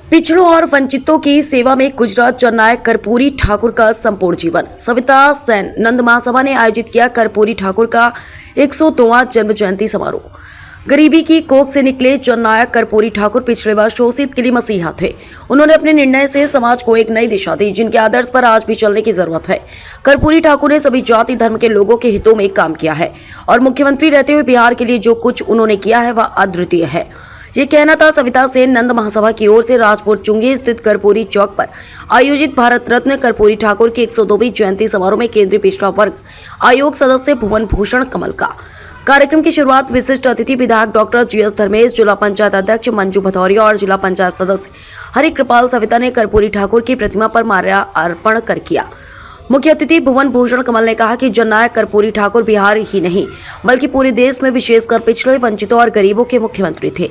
पिछड़ों और वंचितों की सेवा में गुजरात जननायक कर्पूरी ठाकुर का संपूर्ण जीवन। सविता सेन नंद महासभा ने आयोजित किया कर्पूरी ठाकुर का 102वां जन्म जयंती समारोह। गरीबी की कोख से निकले जननायक कर्पूरी ठाकुर पिछड़े व शोषित के लिए मसीहा थे। उन्होंने अपने निर्णय से समाज को एक नई दिशा दी, जिनके आदर्श पर आज भी चलने की जरूरत है। कर्पूरी ठाकुर ने सभी जाति धर्म के लोगों के हितों में काम किया है और मुख्यमंत्री रहते हुए बिहार के लिए जो कुछ उन्होंने किया है वह अद्वितीय है। ये कहना था सविता सेन नंद महासभा की ओर से राजपुर चुंगी स्थित कर्पूरी चौक पर आयोजित भारत रत्न कर्पूरी ठाकुर की 102वीं जयंती समारोह में केंद्रीय पिछड़ा वर्ग आयोग सदस्य भुवन भूषण कमल का। कार्यक्रम की शुरुआत विशिष्ट अतिथि विधायक डॉक्टर जीएस धर्मेश, जिला पंचायत अध्यक्ष मंजू भदौरिया और जिला पंचायत सदस्य हरिकृपाल सविता ने कर्पूरी ठाकुर की प्रतिमा पर माल्यार्पण कर किया। मुख्य अतिथि भुवन भूषण कमल ने कहा कि जननायक कर्पूरी ठाकुर बिहार ही नहीं बल्कि पूरे देश में विशेषकर पिछड़े, वंचितों और गरीबों के मुख्यमंत्री थे।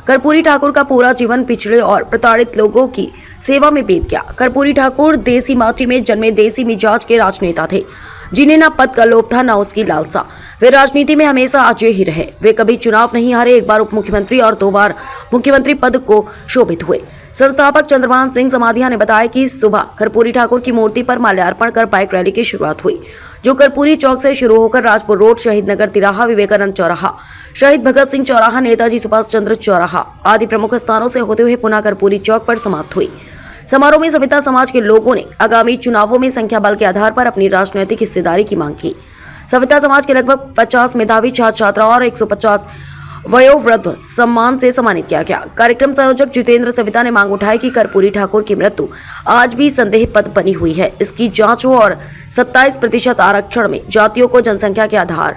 कर्पूरी ठाकुर का पूरा जीवन पिछड़े और प्रताड़ित लोगों की सेवा में बीत गया। कर्पूरी ठाकुर देसी माटी में जन्मे देसी मिजाज के राजनेता थे, जिन्हें न पद का लोभ था न उसकी लालसा। वे राजनीति में हमेशा अजय ही रहे। वे कभी चुनाव नहीं हारे, एक बार उप मुख्यमंत्री और 2 बार मुख्यमंत्री पद को शोभित हुए। संस्थापक चंद्रभान सिंह समाधिया ने बताया कि सुबह कर्पूरी ठाकुर की मूर्ति पर माल्यार्पण कर बाइक रैली की शुरुआत हुई, जो कर्पूरी चौक से शुरू होकर राजपुर रोड, शहीद नगर तिराहा, विवेकानंद चौराहा, शहीद भगत सिंह चौराहा, नेताजी सुभाष चंद्र चौराहा आदि प्रमुख स्थानों से होते हुए पुनः कर्पूरी चौक पर समाप्त हुई। समारोह में सविता समाज के लोगों ने आगामी चुनावों में संख्या बल के आधार पर अपनी राजनीतिक हिस्सेदारी की मांग की। सविता समाज के लगभग 50 मेधावी छात्र छात्राओं और 150 वयोवृद्ध सम्मान से सम्मानित किया गया। कार्यक्रम संयोजक जितेंद्र सविता ने मांग उठाई कि कर्पूरी ठाकुर की मृत्यु आज भी संदेह पद बनी हुई है, इसकी जांच हो और 27% आरक्षण में जातियों को जनसंख्या के आधार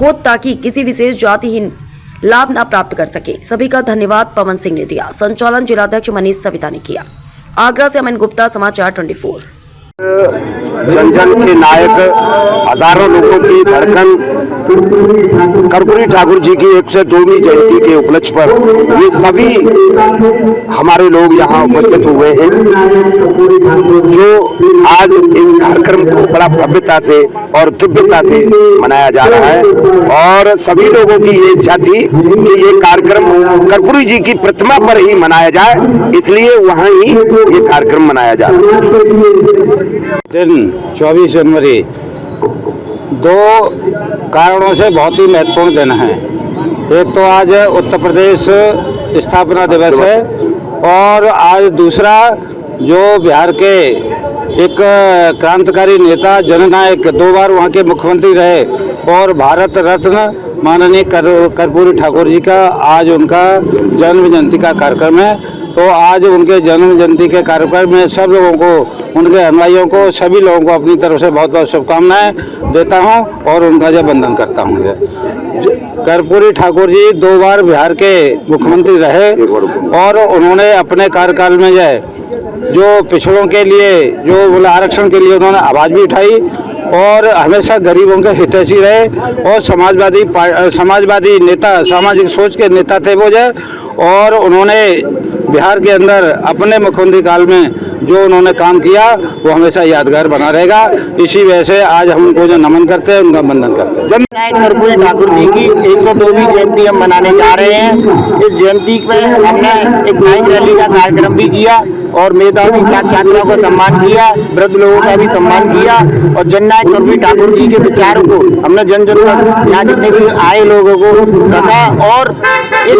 हो ताकि किसी विशेष जातिहीन लाभ न प्राप्त कर सके। सभी का धन्यवाद पवन सिंह ने दिया। संचालन जिलाध्यक्ष मनीष सविता ने किया। आगरा से अमन गुप्ता, समाचार 24। जन जन के नायक, हजारों लोगों की धड़कन कर्पूरी ठाकुर जी की 102वीं जयंती के उपलक्ष्य पर ये सभी हमारे लोग यहाँ उपस्थित हुए हैं, जो आज इस कार्यक्रम को बड़ा भव्यता से और दिव्यता से मनाया जा रहा है। और सभी लोगों की ये इच्छा थी कि ये कार्यक्रम कर्पूरी जी की प्रतिमा पर ही मनाया जाए, इसलिए वहाँ ही ये कार्यक्रम मनाया जा रहा है। दिन 24 जनवरी 2 कारणों से बहुत ही महत्वपूर्ण दिन है। एक तो आज उत्तर प्रदेश स्थापना दिवस है और आज दूसरा जो बिहार के एक क्रांतिकारी नेता, जननायक, 2 बार वहाँ के मुख्यमंत्री रहे और भारत रत्न माननीय कर्पूरी ठाकुर जी का आज उनका जन्म जयंती का कार्यक्रम है। तो आज उनके जन्म जयंती के कार्यक्रम में सब लोगों को, उनके अनुयायियों को, सभी लोगों को अपनी तरफ से बहुत बहुत शुभकामनाएं देता हूं और उनका जय वंदन करता हूं। कर्पूरी ठाकुर जी 2 बार बिहार के मुख्यमंत्री रहे और उन्होंने अपने कार्यकाल में जो पिछड़ों के लिए, जो आरक्षण के लिए उन्होंने आवाज़ भी उठाई और हमेशा गरीबों के हितैषी रहे और समाजवादी नेता, सामाजिक सोच के नेता थे वो और उन्होंने बिहार के अंदर अपने मुख्यमंत्री काल में जो उन्होंने काम किया वो हमेशा यादगार बना रहेगा। इसी वजह से आज हम उनको जो नमन करते हैं, उनका वंदन करते हैं। जननायक कर्पूरी ठाकुर जी की 102वीं जयंती हम मनाने जा रहे हैं। इस जयंती में हमने एक बाइक रैली का कार्यक्रम भी किया और मेधावी छात्रों को सम्मान किया, वृद्ध लोगों का भी सम्मान किया और जननायक कर्पूरी ठाकुर जी के विचारों को हमने जन जन तक, यहाँ जितने भी आए लोगों को रखा और इस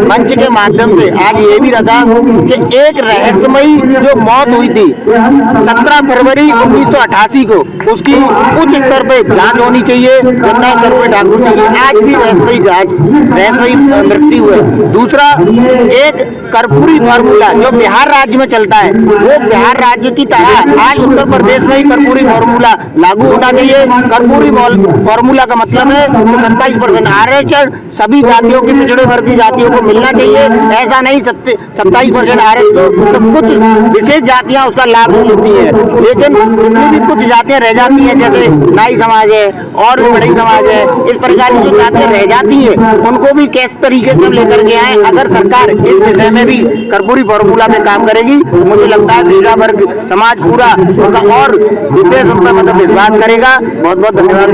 मंच के माध्यम से आज ये भी रखा कि एक रहस्यमयी जो मौत हुई थी 17 फरवरी 1988 को, उसकी उच्च स्तर पर जांच होनी चाहिए। जननायक कर्पूरी ठाकुर जी की आज भी रहस्यमयी मृत्यु है। दूसरा, एक कर्पूरी फार्मूला जो बिहार राज्य में चलता है, वो बिहार राज्य की तरह आज उत्तर प्रदेश में ही कर्पूरी फार्मूला लागू होना चाहिए। कर्पूरी फार्मूला का मतलब है 27% आरक्षण सभी जातियों के, पिछड़े वर्ग की जातियों को मिलना चाहिए। ऐसा नहीं 27% आरक्षण तो कुछ विशेष जातियां उसका लाभ लेती है, लेकिन जितनी भी कुछ जातियां रह जाती हैं, जैसे नाई समाज है और बड़ी समाज है, इस प्रकार की जो जातियां रह जाती है उनको भी किस तरीके से लेकर के आए। अगर सरकार इस विषय में भी कर्पूरी फार्मूला में काम करेगी तो मुझे लगता है पिछड़ा वर्ग समाज पूरा उनका और विशेष उन पर मतलब विश्वास करेगा। बहुत बहुत धन्यवाद।